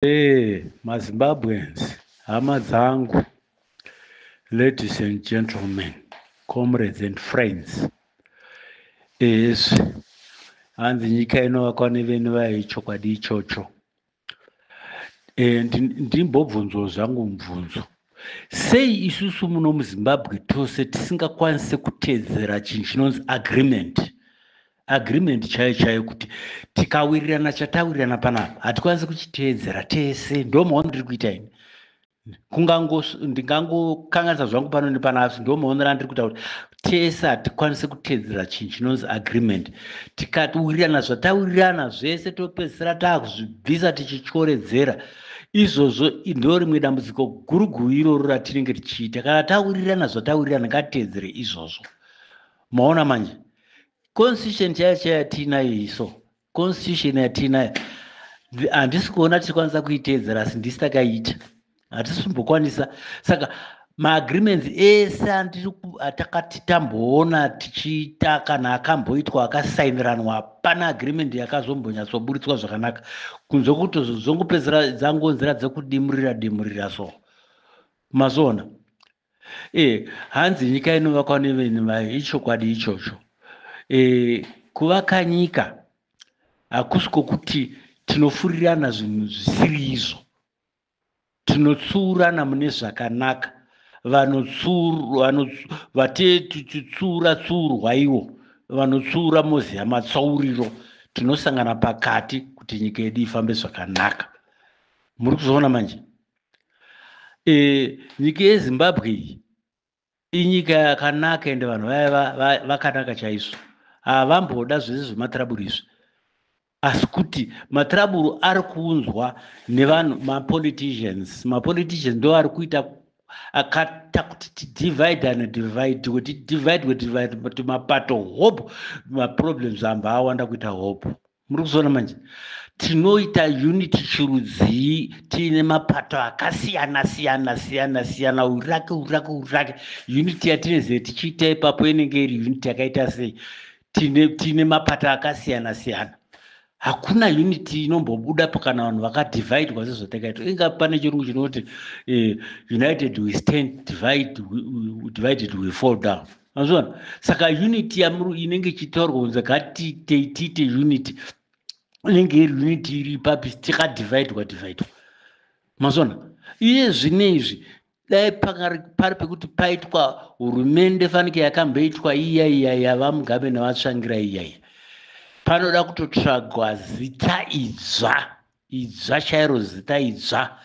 MaZimbabweans, hama dzangu, ladies and gentlemen, comrades and friends. Hanzi nyika inovakwa nevenhu vaichokwadi ichocho. Ndimbobvunzo zvangu mubvunzo. Sei isusu muno muZimbabwe tose tisingakwanise kuteedzera chinhu chinonzi agreement chaiyo kuti tikawirirana chatawirirana panapa hatikwanisi kuchiteedzera tese. Ndo maonero ndiri kuita ini. Ndingangokanganisa zvangu pano nepana asi ndo maonero andiri kuita kuti tese hatikwanisi kuteedzera chinhu chinonzi agreement. Tikatiwirirana zvatawirirana zvese topedzisira taakuzvibvisa tichichoredzera. Izvozvo ndo rimwe dambudziko guruguru iroro ratinenge tichiita. Kana tawirirana zvatawirirana ngatiteedzere izvozvo. Maona manje. Constitution chaiyo yatinayo iso. Constitution yatinayo. Handisi kuona tichikwanisa kuiteedzera asi ndisi takaita. Hatisimbokwanisa. Saka maagreements ese atakati tamboona tichiita kana akamboitwa akasainiranwa hapana agreement yakazombonyatsoburitswa zvakanaka. Kunze kuti zvongopedzera dzangonzira dzekudimurira so. Mazoona. Hanzi nyika inovakwa nevenhu vayo ichokwadi ichocho. Kuvaka nyika hakusi kuti tinofurirana zvinhu zvisiri izvo. Tinotsuurana mune zvakanaka. Vatitsuura ivo vanotsuura moziya matsauriro. Tinosangana pakati kuti nyika yedu ifambe zvakanaka. Muri kuzoona manje. Nyika yeZimbabwe iyi inyika yakanaka ende vanhu vaya vakanaka chaizvo. Havamboda zvese zvematraburu izvi. Asi kuti matraburu ari kuunzwa nevanhu mapoliticians. Mapoliticians ndo ari kuita akata kuti divide and divide. Kuti divide kuti mapato hope maproblems amba awanda kuita hope. Muri kuzoona manje. Tinoita unity chirudzii tiine mapato akasiyana urake. Unity yatinezve tichiita ipapo inenge iri unity yakaita sei. Tiine mapato akasiyana. Hakuna unity inombobuda kana vanhu vakadividwa sezvatakaita. Inga pane chirungu chinoti united we stand, divided we fall down. Mazvona. Saka unity inenge ichitaurwa kunzi tiite unity. Inenge iri unity iri ipapi tikadividwa. Mazvona. Iye zvinezvi dai pari pekuti paitwa hurumende fanike yakamboitwa iya yavaMugabe navatsvangira iya. Panoda kutotsvagwa zita idzva chairo zita idzva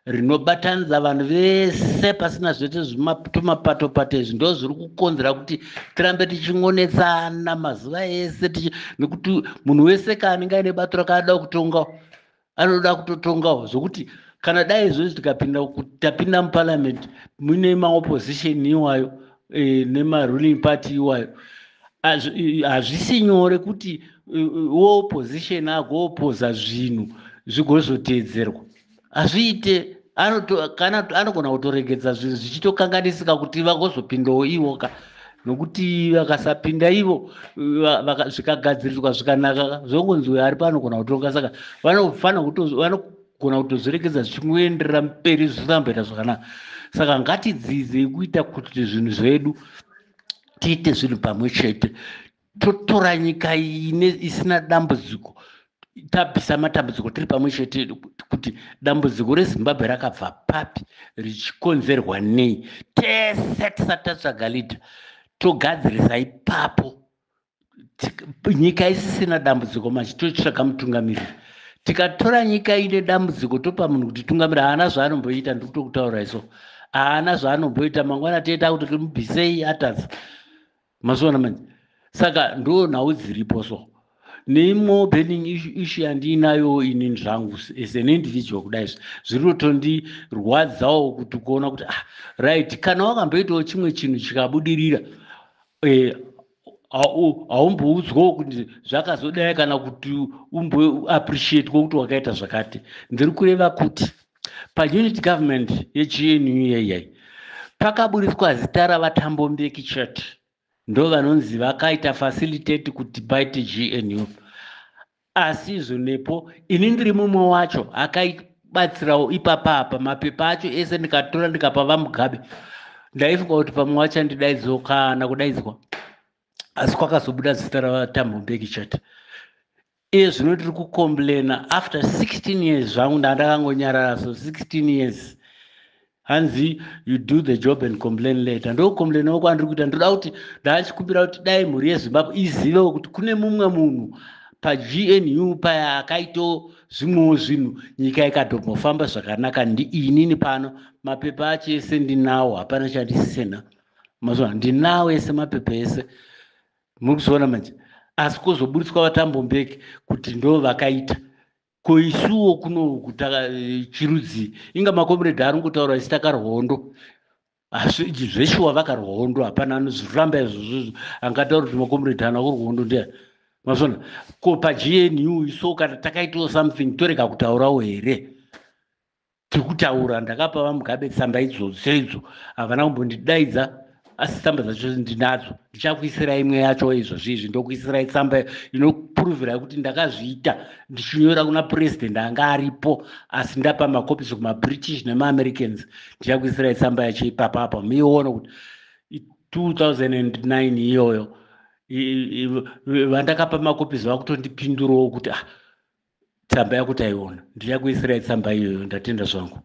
rinobatanidza vanhu vese pasina zvete zvimapato izvi ndo zviri kukonzera kuti tirambe tichingonetsana mazuva ese nekuti munhu wese kaanenge aine bato rakaada kutonga anoda kutotongawo zvokuti kana dai izvozvi tapinda muparliament muine maopposition iwayo nemaruling party iwayo hazvisi nyore kuti opposition agoopoza zvinhu zvigozoteedzerwa. Hazviite. Anogona kutoregedza zvinhu zvichitokanganisika kuti vagozopindawo ivoka. Nokuti vakasapinda ivo zvikagadzirirwa zvakanaka zvongonzi ari panogona kutonga. Saka vanogona kutozviregedza zvichingoenderera mberi zviramboita zvakanaka. Saka ngatidzidze kuita kuti zvinhu zvedu tiite zvinhu pamwe chete. Totora nyika isina dambudziko. Tabvisa matambudziko tiri pamwe chete kuti dambudziko reZimbabwe rakabva papi richikonzerwa nei. Tese tisati tatsvaga leader togadzirisa ipapo. Nyika isisina dambudziko manje totsvaga mutungamiriri. Tikatora nyika ine dambudziko topa munhu kuti tungamiriri haana zvaanomboita. Ndiri kutokutaura iso. Haana zvaanomboita. Mangwana toita kuti mubvisei atadza. Mazvona manje. Saka ndo nhau dziripo so. Neimwe burning issue yandinayo inini zvangu as an individual kudai zvinotondirwadzawo kuti kuona kuti right kana wakamboitawo chimwe chinhu chikabudirira haumboudzwawo kuti zvakazodai kana kuti umboappreciate kuti wakaita zvakati. Ndiri kureva kuti paunity government yeGNU iyai pakaburitswa zita ravaTambombeki Church. Ndo vanonzi vakaita facilitate kuti paite GNU. Asi izvo nepo ini ndiri mumwe wacho ndakabatsirawo ipapapa mapepa acho ese ndikatora ndikapa vaMugabe. Ndaifunga kuti pamwe wachandidaidzwo kana kudaidzwa, asi kwakazobuda zita raTambo Mbeki chete. Iye zvino tiri kukomplaina after 16 years zvangu ndandakangonyarara, so 16 years hanzi you do the job and complain later. Ndokukomplainawo kwandiri kuita. Ndoda kuti ndachikumbira kuti dai mhuri yeZimbabwe izivewo kuti kune mumwe munhu paGNU paya akaito zvimwewo zvinhu, nyika ikatomufamba zvakanaka. Inini pano mapepa acho ese ndinawo, hapana chandisisina. Mazva ndinawo ese mapepa ese, muri kuzoona manje. Asi kuzoburitswa vaTambo Mbeki kuti ndo vakaita koisuwo kuno kutaka chirudzi, inga makomrade ari kutaura isitaka rhondo, asi zveshuwa vakarhondo, hapana anozviramba izvozvo angataura kuti makomrade ana kurhondo ndiani. Mazvona ko paGNU iso kana takaitawo something torega kutaurawo here. Tiri kutaura, ndakapa vaMugabe tsamba idzodzo idzo, havana kumbondidaidza, asi tsamba dzacho ndinadzo. Ndichakuisira imwe yacho izvozvizvi, ndokuisirai tsamba inopuruvira kuti ndakazviita ndichinyora kuna president anga aripo, asi ndapa makopisi kumaBritish nemaAmericans. Ndichakuisirai tsamba yacho ipapapa muiona kuti 2009 iyoyo vandakapa makopisi vakutondipindurawo kuti tsamba yako taiona. Ndichakuisirai tsamba iyoyo, ndatenda zvangu.